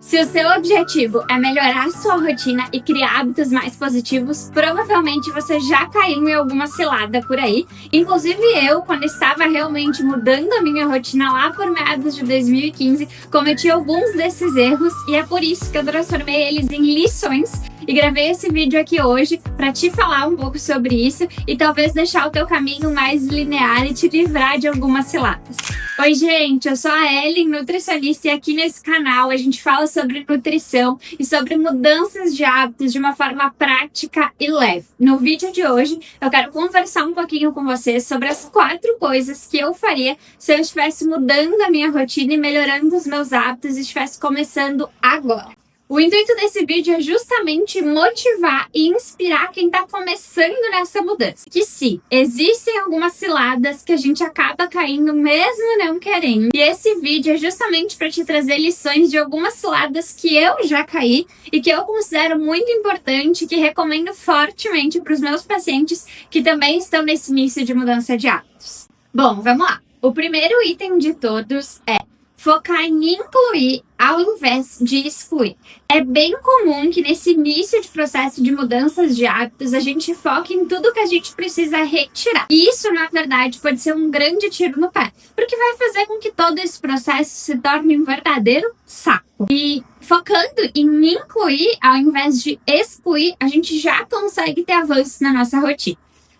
Se o seu objetivo é melhorar sua rotina e criar hábitos mais positivos, provavelmente você já caiu em alguma cilada por aí. Inclusive eu, quando estava realmente mudando a minha rotina lá por meados de 2015, cometi alguns desses erros e é por isso que eu transformei eles em lições e gravei esse vídeo aqui hoje para te falar um pouco sobre isso e talvez deixar o teu caminho mais linear e te livrar de algumas ciladas. Oi gente, eu sou a Ellen, nutricionista, e aqui nesse canal a gente fala sobre nutrição e sobre mudanças de hábitos de uma forma prática e leve. No vídeo de hoje eu quero conversar um pouquinho com vocês sobre as 4 coisas que eu faria se eu estivesse mudando a minha rotina e melhorando os meus hábitos e estivesse começando agora. O intuito desse vídeo é justamente motivar e inspirar quem está começando nessa mudança. Que sim, existem algumas ciladas que a gente acaba caindo mesmo não querendo. E esse vídeo é justamente para te trazer lições de algumas ciladas que eu já caí e que eu considero muito importante e que recomendo fortemente para os meus pacientes que também estão nesse início de mudança de hábitos. Bom, vamos lá. O primeiro item de todos é focar em incluir ao invés de excluir. É bem comum que nesse início de processo de mudanças de hábitos a gente foque em tudo que a gente precisa retirar. E isso, na verdade, pode ser um grande tiro no pé, porque vai fazer com que todo esse processo se torne um verdadeiro saco. E focando em incluir ao invés de excluir, a gente já consegue ter avanços na nossa rotina.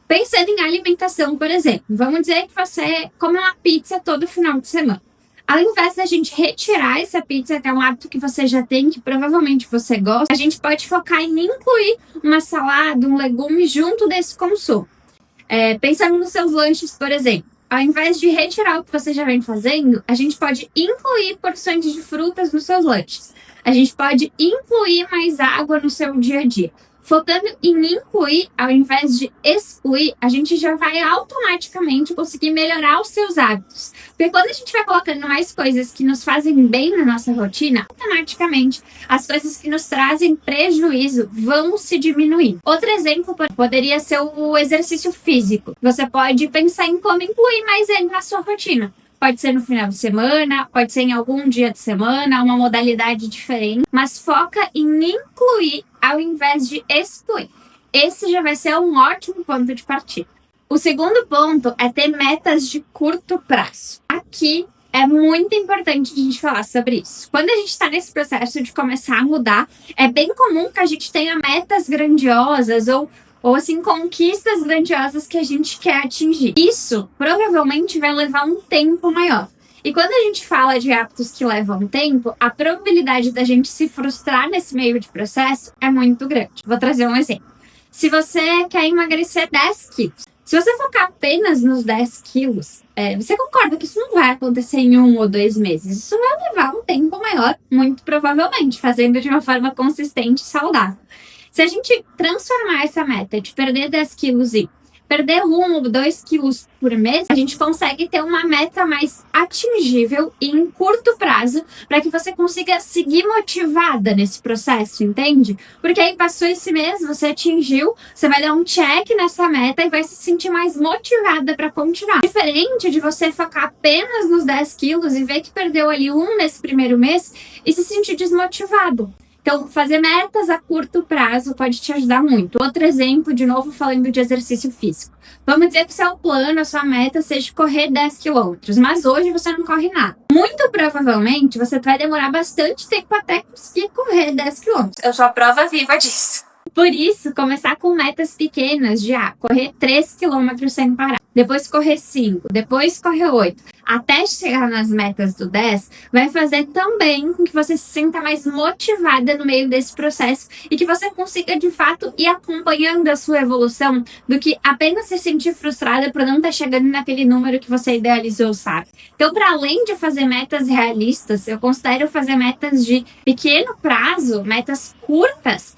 Pensando em alimentação, por exemplo, vamos dizer que você come uma pizza todo final de semana. Ao invés da gente retirar essa pizza, que é um hábito que você já tem, que provavelmente você gosta, a gente pode focar em incluir uma salada, um legume junto desse consumo. Pensando nos seus lanches, por exemplo, ao invés de retirar o que você já vem fazendo, a gente pode incluir porções de frutas nos seus lanches. A gente pode incluir mais água no seu dia a dia. Focando em incluir, ao invés de excluir, a gente já vai automaticamente conseguir melhorar os seus hábitos. Porque quando a gente vai colocando mais coisas que nos fazem bem na nossa rotina, automaticamente as coisas que nos trazem prejuízo vão se diminuir. Outro exemplo poderia ser o exercício físico. Você pode pensar em como incluir mais ele na sua rotina. Pode ser no final de semana, pode ser em algum dia de semana, uma modalidade diferente, mas foca em incluir ao invés de excluir. Esse já vai ser um ótimo ponto de partida. O segundo ponto é ter metas de curto prazo. Aqui é muito importante a gente falar sobre isso. Quando a gente está nesse processo de começar a mudar, é bem comum que a gente tenha metas grandiosas ou assim, conquistas grandiosas que a gente quer atingir. Isso provavelmente vai levar um tempo maior. E quando a gente fala de hábitos que levam tempo, a probabilidade da gente se frustrar nesse meio de processo é muito grande. Vou trazer um exemplo. Se você quer emagrecer 10 quilos, se você focar apenas nos 10 quilos, você concorda que isso não vai acontecer em 1 ou 2 meses. Isso vai levar um tempo maior, muito provavelmente, fazendo de uma forma consistente e saudável. Se a gente transformar essa meta de perder 10 quilos e perder 1 ou 2 quilos por mês, a gente consegue ter uma meta mais atingível e em curto prazo para que você consiga seguir motivada nesse processo, entende? Porque aí passou esse mês, você atingiu, você vai dar um check nessa meta e vai se sentir mais motivada para continuar. Diferente de você focar apenas nos 10 quilos e ver que perdeu ali 1 nesse primeiro mês e se sentir desmotivado. Então, fazer metas a curto prazo pode te ajudar muito. Outro exemplo, de novo, falando de exercício físico. Vamos dizer que o seu plano, a sua meta seja correr 10 quilômetros, mas hoje você não corre nada. Muito provavelmente, você vai demorar bastante tempo até conseguir correr 10 quilômetros. Eu sou a prova viva disso. Por isso, começar com metas pequenas de correr 3 quilômetros sem parar. Depois correr 5, depois correr 8. Até chegar nas metas do 10, vai fazer também com que você se sinta mais motivada no meio desse processo e que você consiga, de fato, ir acompanhando a sua evolução do que apenas se sentir frustrada por não estar chegando naquele número que você idealizou, sabe? Então, para além de fazer metas realistas, eu considero fazer metas de pequeno prazo, metas curtas,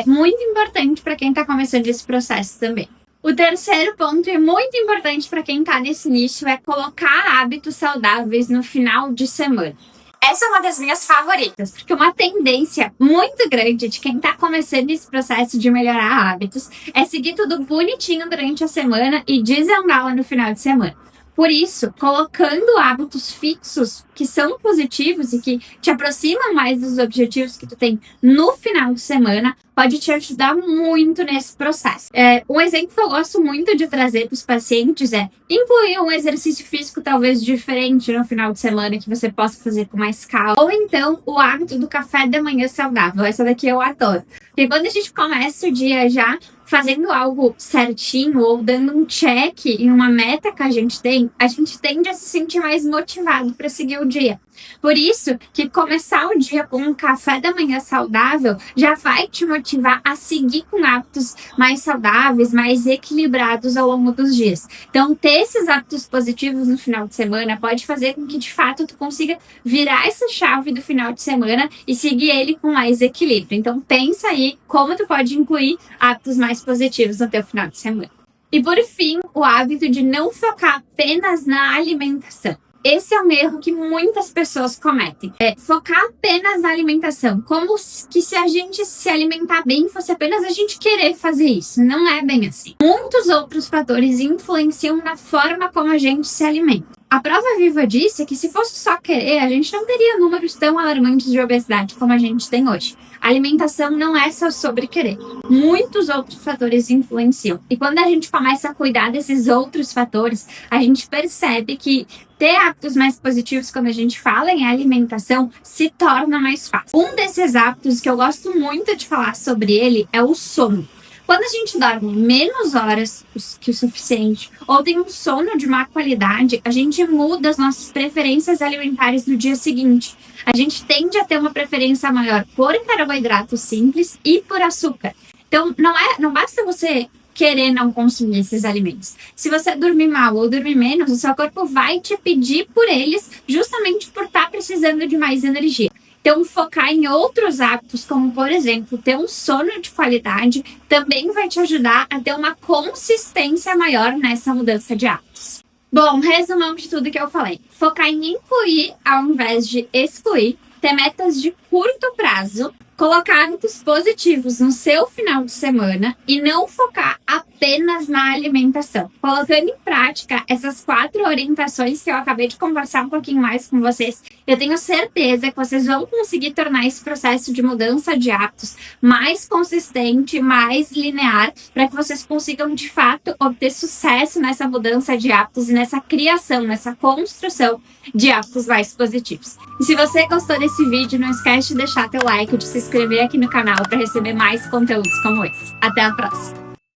muito importante para quem está começando esse processo também. O terceiro ponto, e muito importante para quem está nesse nicho, é colocar hábitos saudáveis no final de semana. Essa é uma das minhas favoritas, porque uma tendência muito grande de quem está começando esse processo de melhorar hábitos é seguir tudo bonitinho durante a semana e desandá-la no final de semana. Por isso, colocando hábitos fixos que são positivos e que te aproximam mais dos objetivos que tu tem no final de semana, pode te ajudar muito nesse processo. Um exemplo que eu gosto muito de trazer para os pacientes é incluir um exercício físico talvez diferente no final de semana que você possa fazer com mais calma. Ou então o hábito do café da manhã saudável. Essa daqui eu adoro. Porque quando a gente começa o dia já fazendo algo certinho ou dando um check em uma meta que a gente tende a se sentir mais motivado para seguir o dia. Por isso que começar o dia com um café da manhã saudável já vai te motivar a seguir com hábitos mais saudáveis, mais equilibrados ao longo dos dias. Então, ter esses hábitos positivos no final de semana pode fazer com que, de fato, tu consiga virar essa chave do final de semana e seguir ele com mais equilíbrio. Então, pensa aí como tu pode incluir hábitos mais positivos no teu final de semana. E, por fim, o hábito de não focar apenas na alimentação. Esse é um erro que muitas pessoas cometem. Focar apenas na alimentação. Como que se a gente se alimentar bem fosse apenas a gente querer fazer isso. Não é bem assim. Muitos outros fatores influenciam na forma como a gente se alimenta. A prova viva disso é que se fosse só querer, a gente não teria números tão alarmantes de obesidade como a gente tem hoje. A alimentação não é só sobre querer. Muitos outros fatores influenciam. E quando a gente começa a cuidar desses outros fatores, a gente percebe que ter hábitos mais positivos quando a gente fala em alimentação se torna mais fácil. Um desses hábitos que eu gosto muito de falar sobre ele é o sono. Quando a gente dorme menos horas que o suficiente ou tem um sono de má qualidade, a gente muda as nossas preferências alimentares no dia seguinte. A gente tende a ter uma preferência maior por carboidratos simples e por açúcar. Então, não basta você querer não consumir esses alimentos. Se você dormir mal ou dormir menos, o seu corpo vai te pedir por eles justamente por estar precisando de mais energia. Então, focar em outros hábitos, como, por exemplo, ter um sono de qualidade, também vai te ajudar a ter uma consistência maior nessa mudança de hábitos. Bom, resumão de tudo que eu falei. Focar em incluir ao invés de excluir, ter metas de curto prazo, colocar hábitos positivos no seu final de semana e não focar apenas na alimentação. Colocando em prática essas 4 orientações que eu acabei de conversar um pouquinho mais com vocês, eu tenho certeza que vocês vão conseguir tornar esse processo de mudança de hábitos mais consistente, mais linear, para que vocês consigam, de fato, obter sucesso nessa mudança de hábitos e nessa criação, nessa construção de hábitos mais positivos. E se você gostou desse vídeo, não esquece de deixar teu like, de se inscrever aqui no canal para receber mais conteúdos como esse. Até a próxima!